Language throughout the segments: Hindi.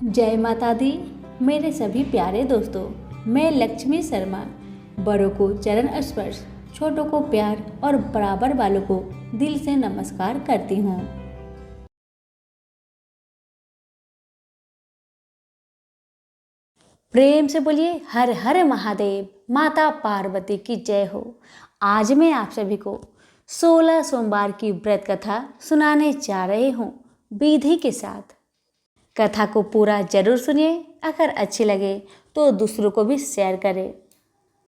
जय माता दी। मेरे सभी प्यारे दोस्तों, मैं लक्ष्मी शर्मा बड़ों को चरण स्पर्श, छोटों को प्यार और बराबर वालों को दिल से नमस्कार करती हूँ। प्रेम से बोलिए हर हर महादेव, माता पार्वती की जय हो। आज मैं आप सभी को 16 सोमवार की व्रत कथा सुनाने जा रही हूँ विधि के साथ। कथा को पूरा जरूर सुनिए। अगर अच्छी लगे तो दूसरों को भी शेयर करें।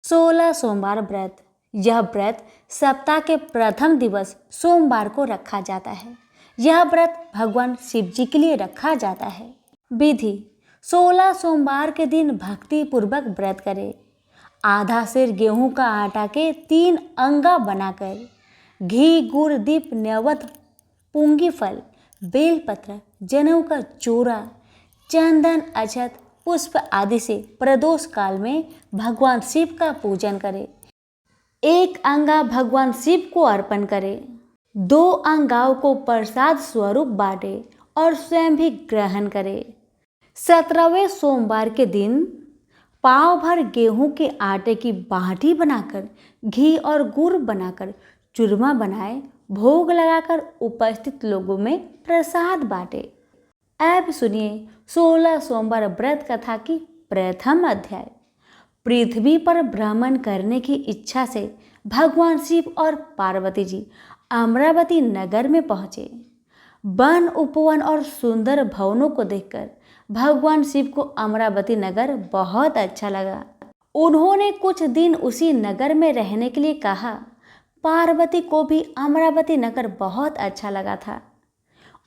16 सोमवार व्रत। यह व्रत सप्ताह के प्रथम दिवस सोमवार को रखा जाता है। यह व्रत भगवान शिव जी के लिए रखा जाता है। विधि: 16 सोमवार के दिन भक्ति पूर्वक व्रत करें। आधा सेर गेहूं का आटा के 3 अंगा बनाकर घी, गुड़, दीप, नैवेद्य, पूंगी फल, बेलपत्र, जनेऊ का चूरा, चंदन, अक्षत, पुष्प आदि से प्रदोष काल में भगवान शिव का पूजन करें। 1 अंगा भगवान शिव को अर्पण करें। 2 अंगाओं को प्रसाद स्वरूप बांटे और स्वयं भी ग्रहण करें। 17वें सोमवार के दिन पाव भर गेहूं के आटे की बाटी बनाकर घी और गुड़ बनाकर चूरमा बनाए, भोग लगाकर उपस्थित लोगों में प्रसाद बांटे। अब सुनिए 16 सोमवार व्रत कथा की प्रथम अध्याय। पृथ्वी पर भ्रमण करने की इच्छा से भगवान शिव और पार्वती जी अमरावती नगर में पहुंचे। वन उपवन और सुंदर भवनों को देखकर भगवान शिव को अमरावती नगर बहुत अच्छा लगा। उन्होंने कुछ दिन उसी नगर में रहने के लिए कहा। पार्वती को भी अमरावती नगर बहुत अच्छा लगा था।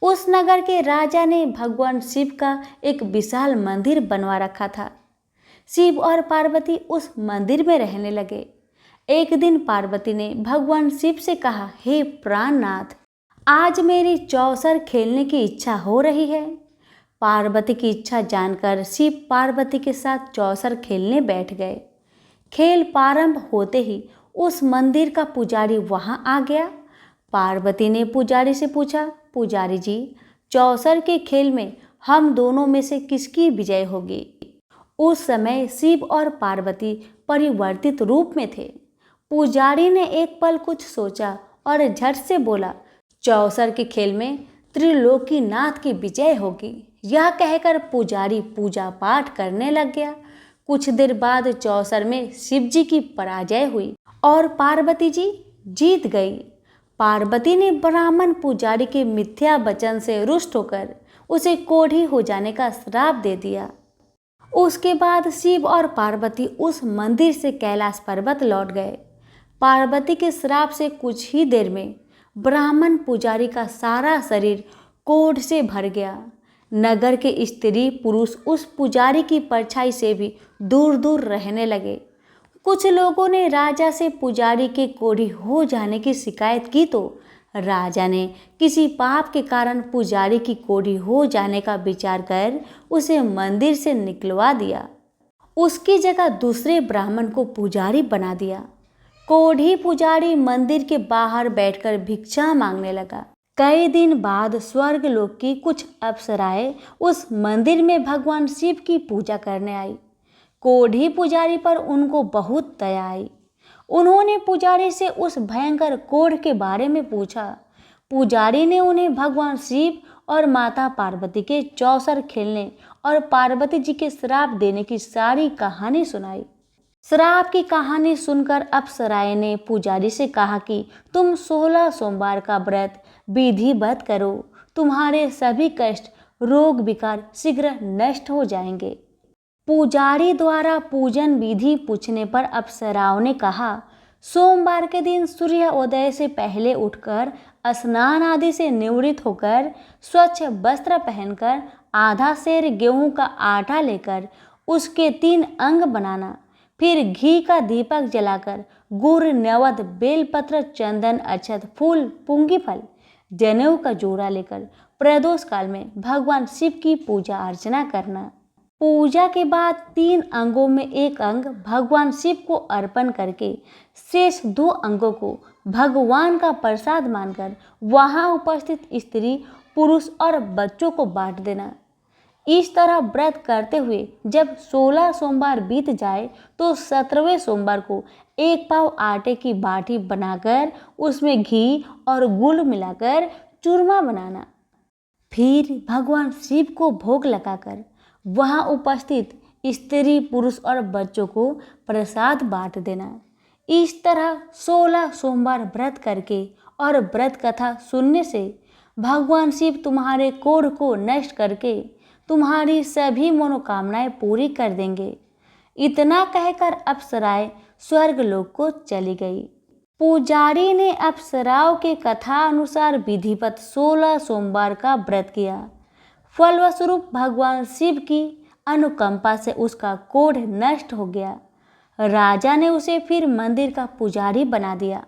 उस नगर के राजा ने भगवान शिव का एक विशाल मंदिर बनवा रखा था। शिव और पार्वती उस मंदिर में रहने लगे। एक दिन पार्वती ने भगवान शिव से कहा, हे प्राणनाथ, आज मेरी चौसर खेलने की इच्छा हो रही है। पार्वती की इच्छा जानकर शिव पार्वती के साथ चौसर खेलने बैठ गए। खेल प्रारंभ होते ही उस मंदिर का पुजारी वहां आ गया। पार्वती ने पुजारी से पूछा, पुजारी जी, चौसर के खेल में हम दोनों में से किसकी विजय होगी? उस समय शिव और पार्वती परिवर्तित रूप में थे। पुजारी ने एक पल कुछ सोचा और झट से बोला, चौसर के खेल में त्रिलोकीनाथ की विजय होगी। यह कहकर पुजारी पूजा पाठ करने लग गया। कुछ देर बाद चौसर में शिव जी की पराजय हुई और पार्वती जी जीत गई। पार्वती ने ब्राह्मण पुजारी के मिथ्या वचन से रुष्ट होकर उसे कोढ़ी हो जाने का श्राप दे दिया। उसके बाद शिव और पार्वती उस मंदिर से कैलाश पर्वत लौट गए। पार्वती के श्राप से कुछ ही देर में ब्राह्मण पुजारी का सारा शरीर कोढ़ से भर गया। नगर के स्त्री पुरुष उस पुजारी की परछाई से भी दूर दूर रहने लगे। कुछ लोगों ने राजा से पुजारी के कोढ़ी हो जाने की शिकायत की तो राजा ने किसी पाप के कारण पुजारी की कोढ़ी हो जाने का विचार कर उसे मंदिर से निकलवा दिया। उसकी जगह दूसरे ब्राह्मण को पुजारी बना दिया। कोढ़ी पुजारी मंदिर के बाहर बैठकर भिक्षा मांगने लगा। कई दिन बाद स्वर्गलोक की कुछ अप्सराएं उस मंदिर में भगवान शिव की पूजा करने आई। कोढ़ी पुजारी पर उनको बहुत दया आई। उन्होंने पुजारी से उस भयंकर कोढ़ के बारे में पूछा। पुजारी ने उन्हें भगवान शिव और माता पार्वती के चौसर खेलने और पार्वती जी के श्राप देने की सारी कहानी सुनाई। श्राप की कहानी सुनकर अप्सराएं ने पुजारी से कहा कि तुम 16 सोमवार का व्रत विधिवत करो। तुम्हारे सभी कष्ट, रोग, विकार शीघ्र नष्ट हो जाएंगे। पुजारी द्वारा पूजन विधि पूछने पर अप्सराओं ने कहा, सोमवार के दिन सूर्य उदय से पहले उठकर स्नान आदि से निवृत्त होकर स्वच्छ वस्त्र पहनकर आधा सेर गेहूं का आटा लेकर उसके 3 अंग बनाना। फिर घी का दीपक जलाकर गुड़, नैवेद्य, बेलपत्र, चंदन, अक्षत, फूल, पुंगी फल, जनेऊ का जोड़ा लेकर प्रदोष काल में भगवान शिव की पूजा अर्चना करना। पूजा के बाद 3 अंगों में 1 अंग भगवान शिव को अर्पण करके शेष 2 अंगों को भगवान का प्रसाद मानकर वहां उपस्थित स्त्री, पुरुष और बच्चों को बांट देना। इस तरह व्रत करते हुए जब 16 सोमवार बीत जाए तो 17वें सोमवार को 1 पाव आटे की बाटी बनाकर उसमें घी और गुड़ मिलाकर चूरमा बनाना। फिर भगवान शिव को भोग लगाकर वहां उपस्थित स्त्री पुरुष और बच्चों को प्रसाद बांट देना। इस तरह 16 सोमवार व्रत करके और व्रत कथा सुनने से भगवान शिव तुम्हारे कोढ़ को नष्ट करके तुम्हारी सभी मनोकामनाएं पूरी कर देंगे। इतना कहकर अप्सराएं स्वर्गलोक को चली गई। पुजारी ने अप्सराओं के कथा अनुसार विधिवत 16 सोमवार का व्रत किया। फलस्वरूप भगवान शिव की अनुकंपा से उसका कोढ़ नष्ट हो गया। राजा ने उसे फिर मंदिर का पुजारी बना दिया।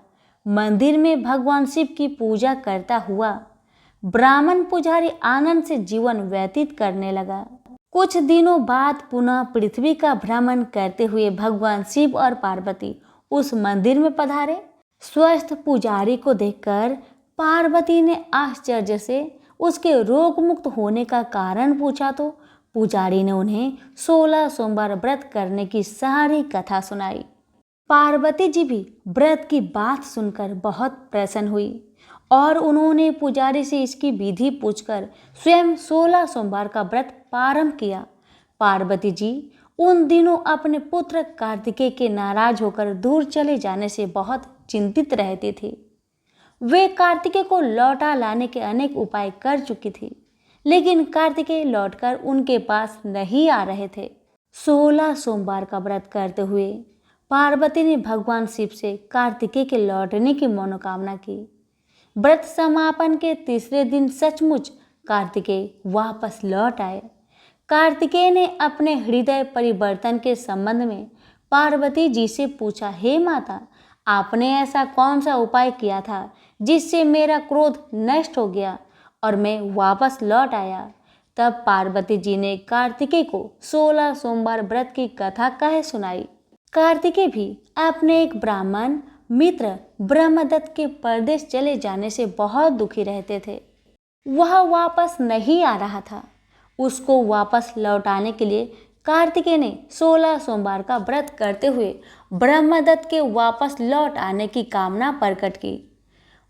मंदिर में भगवान शिव की पूजा करता हुआ ब्राह्मण पुजारी आनंद से जीवन व्यतीत करने लगा। कुछ दिनों बाद पुनः पृथ्वी का भ्रमण करते हुए भगवान शिव और पार्वती उस मंदिर में पधारे। स्वस्थ पुजारी को देखकर पार्वती ने आश्चर्य से उसके रोग मुक्त होने का कारण पूछा तो पुजारी ने उन्हें 16 सोमवार व्रत करने की सारी कथा सुनाई। पार्वती जी भी व्रत की बात सुनकर बहुत प्रसन्न हुई और उन्होंने पुजारी से इसकी विधि पूछकर स्वयं 16 सोमवार का व्रत प्रारंभ किया। पार्वती जी उन दिनों अपने पुत्र कार्तिकेय के नाराज होकर दूर चले जाने से बहुत चिंतित रहती थी। वे कार्तिकेय को लौटा लाने के अनेक उपाय कर चुकी थी, लेकिन कार्तिकेय लौटकर उनके पास नहीं आ रहे थे। 16 सोमवार का व्रत करते हुए पार्वती ने भगवान शिव से कार्तिकेय के लौटने की मनोकामना की। व्रत समापन के तीसरे दिन सचमुच कार्तिकेय वापस लौट आए। कार्तिकेय ने अपने हृदय परिवर्तन के संबंध में पार्वती जी से पूछा, हे माता, आपने ऐसा कौन सा उपाय किया था जिससे मेरा क्रोध नष्ट हो गया और मैं वापस लौट आया? तब पार्वती जी ने कार्तिकेय को 16 सोमवार व्रत की कथा कह सुनाई। कार्तिकेय भी अपने एक ब्राह्मण मित्र ब्रह्मदत्त के परदेश चले जाने से बहुत दुखी रहते थे। वह वापस नहीं आ रहा था। उसको वापस लौटाने के लिए कार्तिकेय ने 16 सोमवार का व्रत करते हुए ब्रह्मदत्त के वापस लौट आने की कामना प्रकट की।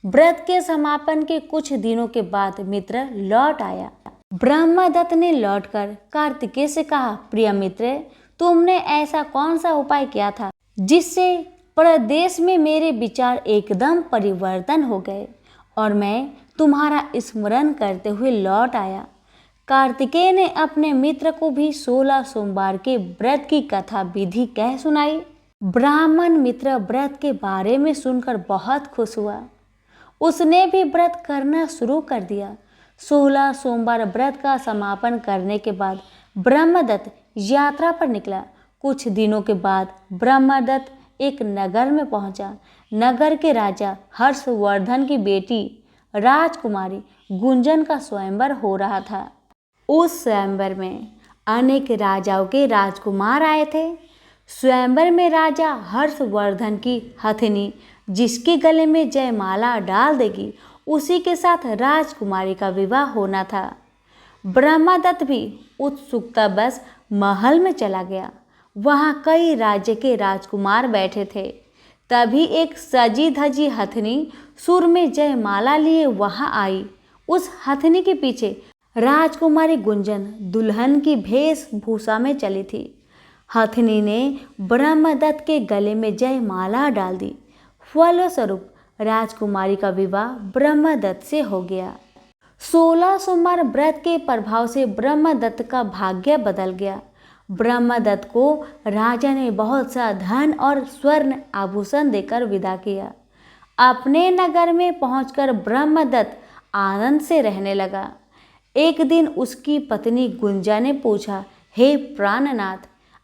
व्रत के समापन के कुछ दिनों के बाद मित्र लौट आया। ब्रह्मदत्त ने लौटकर कार्तिकेय से कहा, प्रिय मित्र, तुमने ऐसा कौन सा उपाय किया था जिससे प्रदेश में मेरे विचार एकदम परिवर्तन हो गए और मैं तुम्हारा स्मरण करते हुए लौट आया। कार्तिकेय ने अपने मित्र को भी 16 सोमवार के व्रत की कथा विधि कह सुनाई। ब्राह्मण मित्र व्रत के बारे में सुनकर बहुत खुश हुआ। उसने भी व्रत करना शुरू कर दिया। 16 सोमवार व्रत का समापन करने के बाद ब्रह्मदत्त यात्रा पर निकला। कुछ दिनों के बाद ब्रह्मदत्त एक नगर में पहुंचा। नगर के राजा हर्षवर्धन की बेटी राजकुमारी गुंजन का स्वयंवर हो रहा था। उस स्वयंवर में अनेक राजाओं के राजकुमार आए थे। स्वयंवर में राजा हर्षवर्धन की हथिनी जिसके गले में जयमाला डाल देगी, उसी के साथ राजकुमारी का विवाह होना था। ब्रह्मदत्त भी उत्सुकतावश महल में चला गया। वहाँ कई राज्य के राजकुमार बैठे थे। तभी एक सजी धजी हथिनी सुर में जयमाला लिए वहाँ आई। उस हथिनी के पीछे राजकुमारी गुंजन दुल्हन की वेशभूषा में चली थी। हथिनी ने ब्रह्मदत्त के गले में जयमाला डाल दी। फलस्वरूप राजकुमारी का विवाह ब्रह्मदत्त से हो गया। 16 सोमवार व्रत के प्रभाव से ब्रह्मदत्त का भाग्य बदल गया। ब्रह्मदत्त को राजा ने बहुत सा धन और स्वर्ण आभूषण देकर विदा किया। अपने नगर में पहुंचकर ब्रह्मदत्त आनंद से रहने लगा। एक दिन उसकी पत्नी गुंजा ने पूछा, हे प्राणनाथ,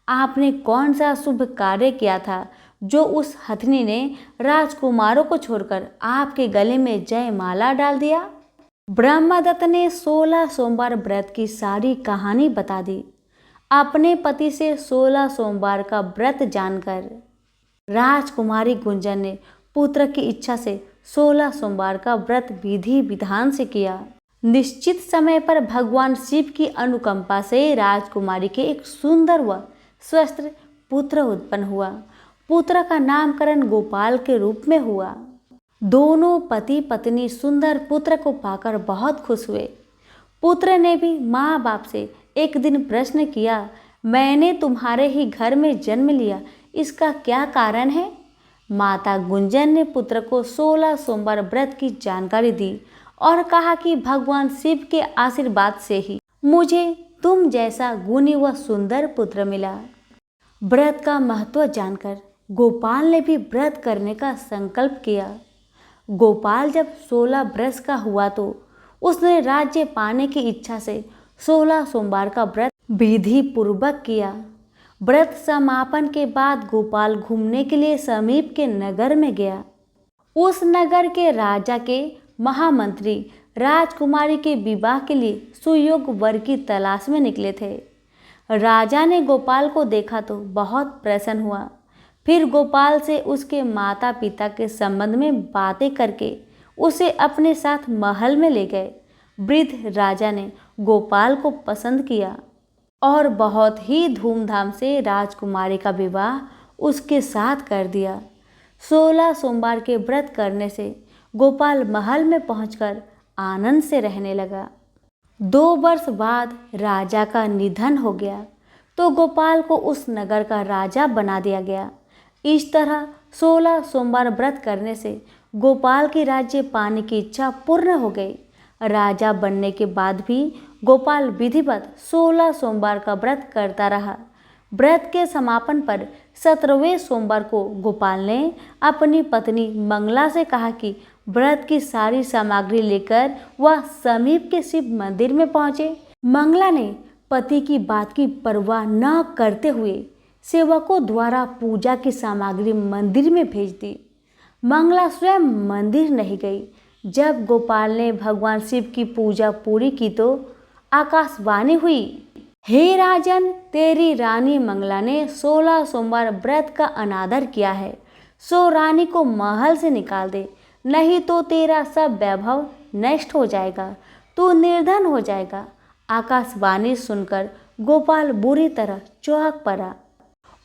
आपने कौन सा शुभ कार्य किया था जो उस हथिनी ने राजकुमारों को छोड़कर आपके गले में जयमाला डाल दिया? ब्रह्मदत्त ने 16 सोमवार व्रत की सारी कहानी बता दी। अपने पति से 16 सोमवार का व्रत जानकर राजकुमारी गुंजन ने पुत्र की इच्छा से 16 सोमवार का व्रत विधि विधान से किया। निश्चित समय पर भगवान शिव की अनुकंपा से राजकुमारी के एक सुंदर व स्वस्थ पुत्र उत्पन्न हुआ। पुत्र का नामकरण गोपाल के रूप में हुआ। दोनों पति पत्नी सुंदर पुत्र को पाकर बहुत खुश हुए। पुत्र ने भी माँ बाप से एक दिन प्रश्न किया, मैंने तुम्हारे ही घर में जन्म लिया, इसका क्या कारण है? माता गुंजन ने पुत्र को 16 सोमवार व्रत की जानकारी दी और कहा कि भगवान शिव के आशीर्वाद से ही मुझे तुम जैसा गुणी व सुंदर पुत्र मिला। व्रत का महत्व जानकर गोपाल ने भी व्रत करने का संकल्प किया। गोपाल जब 16 वर्ष का हुआ तो उसने राज्य पाने की इच्छा से 16 सोमवार का व्रत विधि पूर्वक किया। व्रत समापन के बाद गोपाल घूमने के लिए समीप के नगर में गया। उस नगर के राजा के महामंत्री राजकुमारी के विवाह के लिए सुयोग्य वर की तलाश में निकले थे। राजा ने गोपाल को देखा तो बहुत प्रसन्न हुआ। फिर गोपाल से उसके माता पिता के संबंध में बातें करके उसे अपने साथ महल में ले गए। वृद्ध राजा ने गोपाल को पसंद किया और बहुत ही धूमधाम से राजकुमारी का विवाह उसके साथ कर दिया। 16 सोमवार के व्रत करने से गोपाल महल में पहुंचकर आनंद से रहने लगा। 2 वर्ष बाद राजा का निधन हो गया तो गोपाल को उस नगर का राजा बना दिया गया। इस तरह 16 सोमवार व्रत करने से गोपाल की राज्य पाने की इच्छा पूर्ण हो गई। राजा बनने के बाद भी गोपाल विधिवत 16 सोमवार का व्रत करता रहा। व्रत के समापन पर 17वें सोमवार को गोपाल ने अपनी पत्नी मंगला से कहा कि व्रत की सारी सामग्री लेकर वह समीप के शिव मंदिर में पहुंचे। मंगला ने पति की बात की परवाह न करते हुए सेवकों द्वारा पूजा की सामग्री मंदिर में भेज दी। मंगला स्वयं मंदिर नहीं गई। जब गोपाल ने भगवान शिव की पूजा पूरी की तो आकाशवाणी हुई, हे राजन, तेरी रानी मंगला ने 16 सोमवार व्रत का अनादर किया है, सो रानी को महल से निकाल दे, नहीं तो तेरा सब वैभव नष्ट हो जाएगा, तू निर्धन हो जाएगा। आकाशवाणी सुनकर गोपाल बुरी तरह चौंक पड़ा।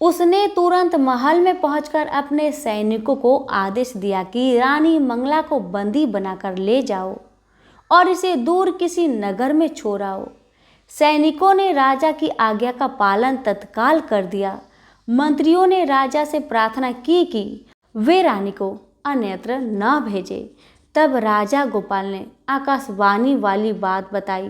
उसने तुरंत महल में पहुंचकर अपने सैनिकों को आदेश दिया कि रानी मंगला को बंदी बनाकर ले जाओ और इसे दूर किसी नगर में छोड़ाओ। सैनिकों ने राजा की आज्ञा का पालन तत्काल कर दिया। मंत्रियों ने राजा से प्रार्थना की कि वे रानी को अन्यत्र न भेजे। तब राजा गोपाल ने आकाशवाणी वाली बात बताई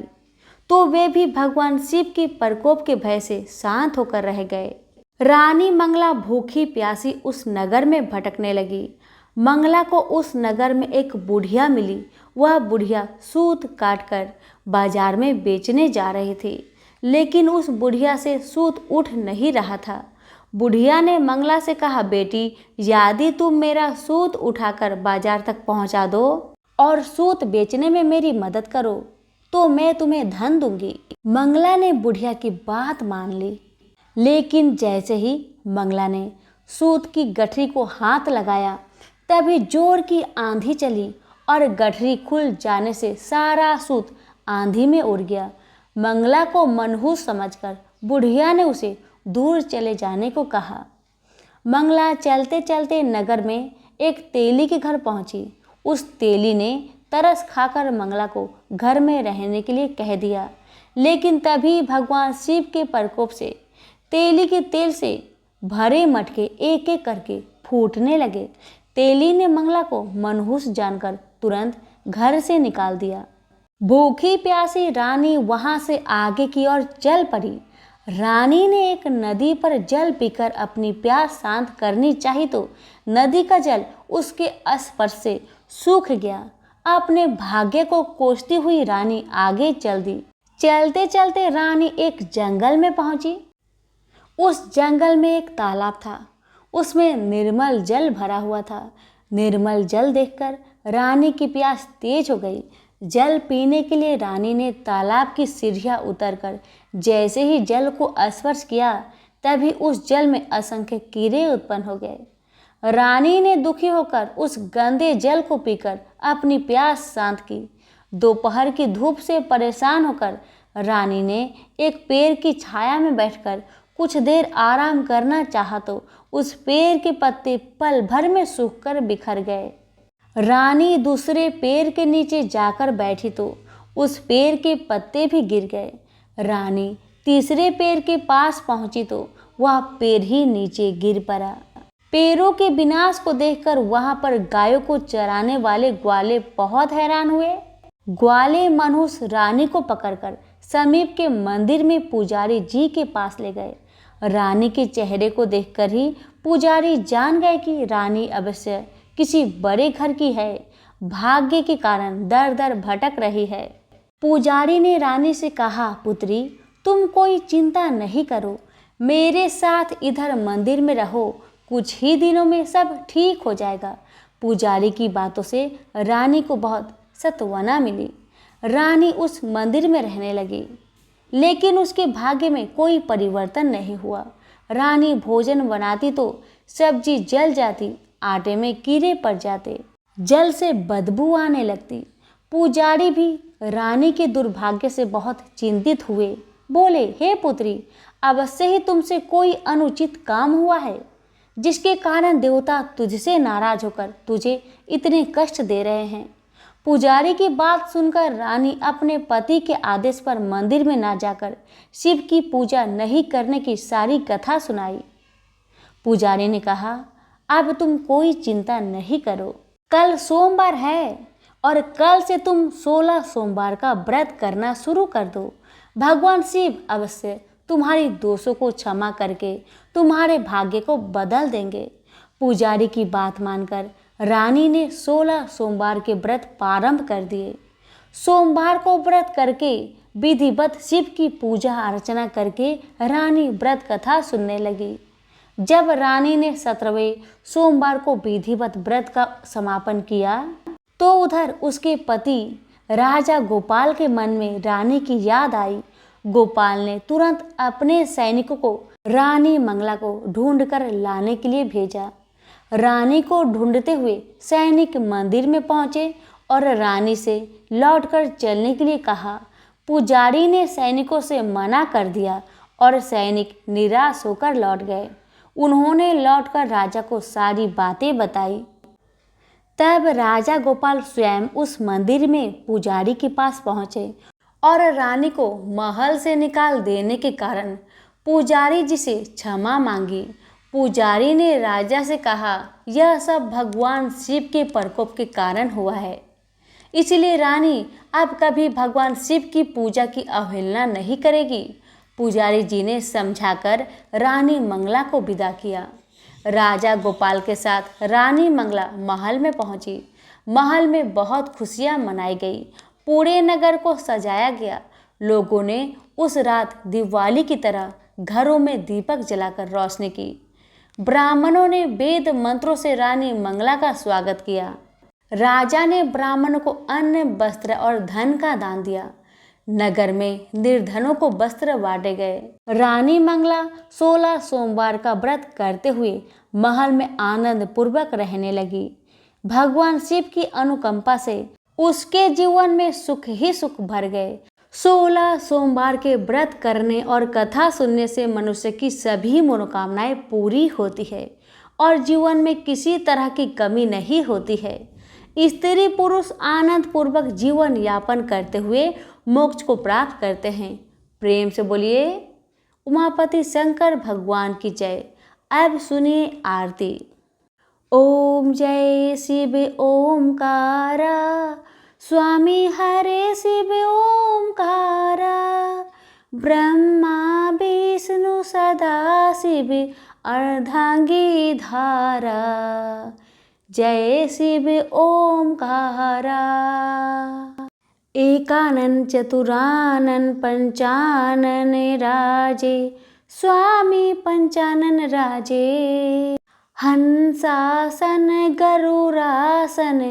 तो वे भी भगवान शिव के प्रकोप के भय से शांत होकर रह गए। रानी मंगला भूखी प्यासी उस नगर में भटकने लगी। मंगला को उस नगर में एक बुढ़िया मिली। वह बुढ़िया सूत काटकर बाजार में बेचने जा रही थी, लेकिन उस बुढ़िया से सूत उठ नहीं रहा था। बुढ़िया ने मंगला से कहा, बेटी, यदि तुम मेरा सूत उठाकर बाजार तक पहुंचा दो और सूत बेचने में मेरी मदद करो तो मैं तुम्हें धन दूंगी। मंगला ने बुढ़िया की बात मान ली, लेकिन जैसे ही मंगला ने सूत की गठरी को हाथ लगाया तभी जोर की आंधी चली और गठरी खुल जाने से सारा सूत आंधी में उड़ गया। मंगला को मनहूस समझकर बुढ़िया ने उसे दूर चले जाने को कहा। मंगला चलते चलते नगर में एक तेली के घर पहुंची। उस तेली ने तरस खाकर मंगला को घर में रहने के लिए कह दिया, लेकिन तभी भगवान शिव के प्रकोप से तेली के तेल से भरे मटके एक एक करके फूटने लगे। तेली ने मंगला को मनहूस जानकर तुरंत घर से निकाल दिया। भूखी प्यासी रानी वहां से आगे की ओर चल पड़ी। रानी ने एक नदी पर जल पीकर अपनी प्यास शांत करनी चाहिए तो नदी का जल उसके स्पर्श से सूख गया। अपने भाग्य को कोसती हुई रानी आगे चल दी। चलते चलते रानी एक जंगल में पहुंची। उस जंगल में एक तालाब था, उसमें निर्मल जल भरा हुआ था। निर्मल जल देखकर रानी की प्यास तेज हो गई। जल पीने के लिए रानी ने तालाब की सीढ़ियाँ उतरकर जैसे ही जल को स्पर्श किया तभी उस जल में असंख्य कीड़े उत्पन्न हो गए। रानी ने दुखी होकर उस गंदे जल को पीकर अपनी प्यास शांत की। दोपहर की धूप से परेशान होकर रानी ने एक पेड़ की छाया में बैठकर कुछ देर आराम करना चाहा तो उस पेड़ के पत्ते पल भर में सूखकर बिखर गए। रानी दूसरे पेड़ के नीचे जाकर बैठी तो उस पेड़ के पत्ते भी गिर गए। रानी तीसरे पेड़ के पास पहुंची तो वह पेड़ ही नीचे गिर पड़ा। पेड़ों के विनाश को देखकर वहां पर गायों को चराने वाले ग्वाले बहुत हैरान हुए। ग्वाले मनहूस रानी को पकड़कर समीप के मंदिर में पुजारी जी के पास ले गए। रानी के चेहरे को देखकर ही पुजारी जान गए कि रानी अवश्य किसी बड़े घर की है, भाग्य के कारण दर दर भटक रही है। पुजारी ने रानी से कहा, पुत्री तुम कोई चिंता नहीं करो, मेरे साथ इधर मंदिर में रहो, कुछ ही दिनों में सब ठीक हो जाएगा। पुजारी की बातों से रानी को बहुत सांत्वना मिली। रानी उस मंदिर में रहने लगी, लेकिन उसके भाग्य में कोई परिवर्तन नहीं हुआ। रानी भोजन बनाती तो सब्जी जल जाती, आटे में कीड़े पड़ जाते, जल से बदबू आने लगती। पुजारी भी रानी के दुर्भाग्य से बहुत चिंतित हुए। बोले, हे पुत्री, अवश्य ही तुमसे कोई अनुचित काम हुआ है, जिसके कारण देवता तुझसे नाराज होकर तुझे इतने कष्ट दे रहे हैं। पुजारी की बात सुनकर रानी अपने पति के आदेश पर मंदिर में ना जाकर शिव की पूजा नहीं करने की सारी कथा सुनाई। पुजारी ने कहा, अब तुम कोई चिंता नहीं करो, कल सोमवार है और कल से तुम 16 सोमवार का व्रत करना शुरू कर दो। भगवान शिव अवश्य तुम्हारी दोषों को क्षमा करके तुम्हारे भाग्य को बदल देंगे। पुजारी की बात मानकर रानी ने 16 सोमवार के व्रत प्रारंभ कर दिए। सोमवार को व्रत करके विधिवत शिव की पूजा अर्चना करके रानी व्रत कथा सुनने लगी। जब रानी ने 17वें सोमवार को विधिवत व्रत का समापन किया तो उधर उसके पति राजा गोपाल के मन में रानी की याद आई। गोपाल ने तुरंत अपने सैनिकों को रानी मंगला को ढूंढकर लाने के लिए भेजा। रानी को ढूंढते हुए सैनिक मंदिर में पहुंचे और रानी से लौटकर चलने के लिए कहा। पुजारी ने सैनिकों से मना कर दिया और सैनिक निराश होकर लौट गए। उन्होंने लौटकर राजा को सारी बातें बताई। तब राजा गोपाल स्वयं उस मंदिर में पुजारी के पास पहुंचे और रानी को महल से निकाल देने के कारण पुजारी जी से क्षमा मांगी। पुजारी ने राजा से कहा, यह सब भगवान शिव के प्रकोप के कारण हुआ है, इसलिए रानी अब कभी भगवान शिव की पूजा की अवहेलना नहीं करेगी। पुजारी जी ने समझाकर रानी मंगला को विदा किया। राजा गोपाल के साथ रानी मंगला महल में पहुंची। महल में बहुत खुशियां मनाई गई, पूरे नगर को सजाया गया। लोगों ने उस रात दिवाली की तरह घरों में दीपक जलाकर रोशनी की। ब्राह्मणों ने वेद मंत्रों से रानी मंगला का स्वागत किया। राजा ने ब्राह्मणों को अन्न, वस्त्र और धन का दान दिया। नगर में निर्धनों को वस्त्र बांटे गए। रानी मंगला 16 सोमवार का व्रत करते हुए महल में आनंद पूर्वक रहने लगी। भगवान शिव की अनुकंपा से उसके जीवन में सुख ही सुख भर गए। 16 सोमवार के व्रत करने और कथा सुनने से मनुष्य की सभी मनोकामनाएं पूरी होती है और जीवन में किसी तरह की कमी नहीं होती है। स्त्री पुरुष आनंद पूर्वक जीवन यापन करते हुए मोक्ष को प्राप्त करते हैं। प्रेम से बोलिए उमापति शंकर भगवान की जय। अब सुनिए आरती। ओम जय शिव ओमकारा, स्वामी हरे शिव ओमकारा, ब्रह्मा विष्णु सदा शिव अर्धांगी धारा, जय शिव ओमकारा। एकानन चतुरानन पंचानन राजे, स्वामी पंचानन राजे, हंसासन गरुरासन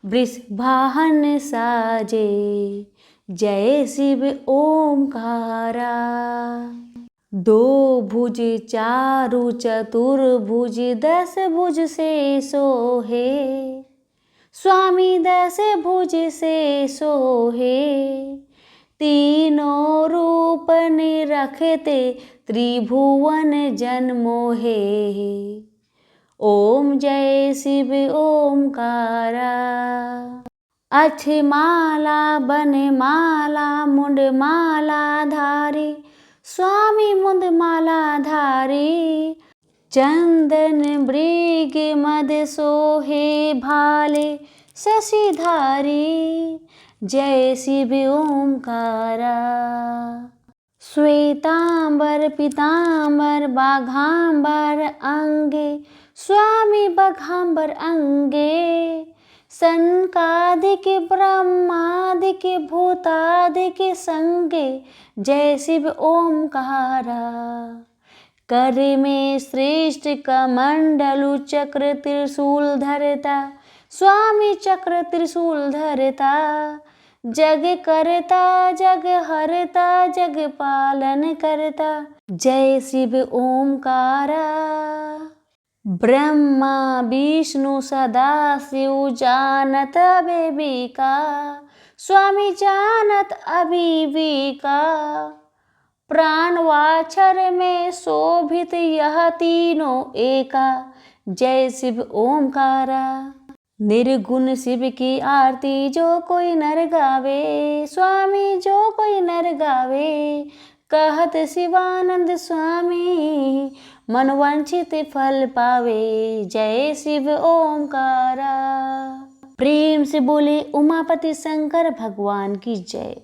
वृषभाहन साजे, जय शिव ओमकारा। दो भुज चारु चतुर्भुज 10 भुज से सोहे, स्वामी दस भुज से सोहे, तीनों रूप निरखते त्रिभुवन जन मोहे। ओम जय शिव ओमकारा। अक्षमाला बनमाला मुंडमाला धारी, स्वामी मुंडमाला धारी। चंदन मृग मद सोहे भाले शशिधारी, जय शिव ओमकारा। श्वेतांबर पीतांबर बाघांबर अंगे, स्वामी बाघांबर अंगे। सनकादिक ब्रह्मादिक भूतादिक संगे, जय शिव ओमकारा। कर में श्रेष्ठ कमंडलु चक्र त्रिशूल धरता, स्वामी चक्र त्रिशूल धरता। जग करता जग हरता जग पालन करता, जय शिव ओमकारा। ब्रह्मा विष्णु सदा शिव जानत अविवेका, स्वामी जानत अविवेका। प्राण वाक्षर में शोभित यह तीनों एका, जय शिव ओमकारा। निर्गुण शिव की आरती जो कोई नर गावे, स्वामी जो कोई नर गावे। कहत शिवानंद स्वामी, मनवांछित फल पावे, जय शिव ओमकारा। प्रेम से बोले उमापति शंकर भगवान की जय।